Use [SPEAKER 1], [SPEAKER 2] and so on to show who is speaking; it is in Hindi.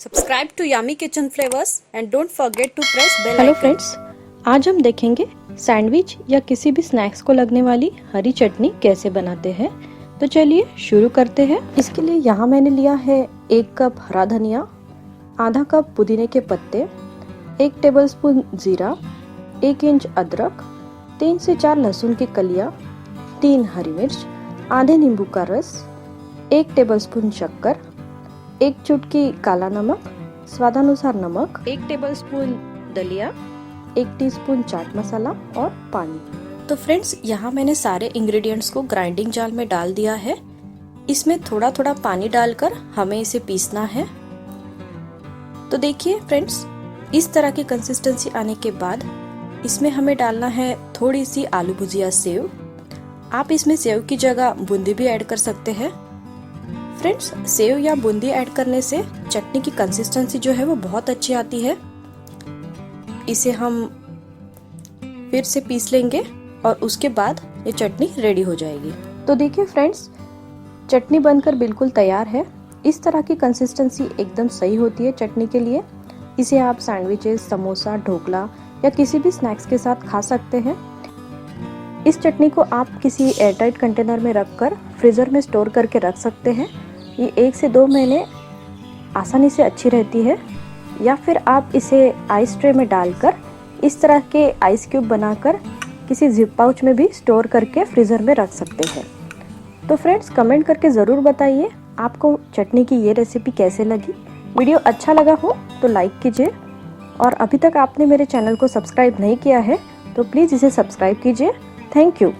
[SPEAKER 1] Subscribe to Yummy Kitchen Flavors and don't forget to press bell
[SPEAKER 2] hello
[SPEAKER 1] icon.
[SPEAKER 2] Friends, आज हम देखेंगे सैंडविच या किसी भी स्नैक्स को लगने वाली हरी चटनी कैसे बनाते हैं। तो चलिए शुरू करते हैं। इसके लिए यहाँ मैंने लिया है 1 कप हरा धनिया, आधा कप पुदीने के पत्ते, 1 टेबलस्पून जीरा, 1 इंच अदरक, 3 से 4 लहसुन की कलियाँ, 3 हरी मिर्च, आधे नींबू का रस, 1 टेबलस्पून शक्कर, 1 चुटकी काला नमक, स्वादानुसार नमक, 1 टेबलस्पून दलिया, 1 टीस्पून चाट मसाला और पानी। तो फ्रेंड्स, यहाँ मैंने सारे इंग्रेडिएंट्स को ग्राइंडिंग जार में डाल दिया है। इसमें थोड़ा थोड़ा पानी डालकर हमें इसे पीसना है। तो देखिए फ्रेंड्स, इस तरह की कंसिस्टेंसी आने के बाद इसमें हमें डालना है थोड़ी सी आलू भुजिया सेव। आप इसमें सेव की जगह बूंदी भी ऐड कर सकते हैं। फ्रेंड्स, सेव या बूंदी ऐड करने से चटनी की कंसिस्टेंसी जो है वो बहुत अच्छी आती है। इसे हम फिर से पीस लेंगे और उसके बाद ये चटनी रेडी हो जाएगी। तो देखिए फ्रेंड्स, चटनी बनकर बिल्कुल तैयार है। इस तरह की कंसिस्टेंसी एकदम सही होती है चटनी के लिए। इसे आप सैंडविचेस, समोसा, ढोकला या किसी भी स्नैक्स के साथ खा सकते हैं। इस चटनी को आप किसी एयरटाइट कंटेनर में रखकर फ्रीज़र में स्टोर करके रख सकते हैं। ये 1 से 2 महीने आसानी से अच्छी रहती है। या फिर आप इसे आइस ट्रे में डालकर इस तरह के आइस क्यूब बनाकर किसी जिप पाउच में भी स्टोर करके फ्रीज़र में रख सकते हैं। तो फ्रेंड्स, कमेंट करके ज़रूर बताइए आपको चटनी की ये रेसिपी कैसे लगी। वीडियो अच्छा लगा हो तो लाइक कीजिए और अभी तक आपने मेरे चैनल को सब्सक्राइब नहीं किया है तो प्लीज़ इसे सब्सक्राइब कीजिए। Thank you.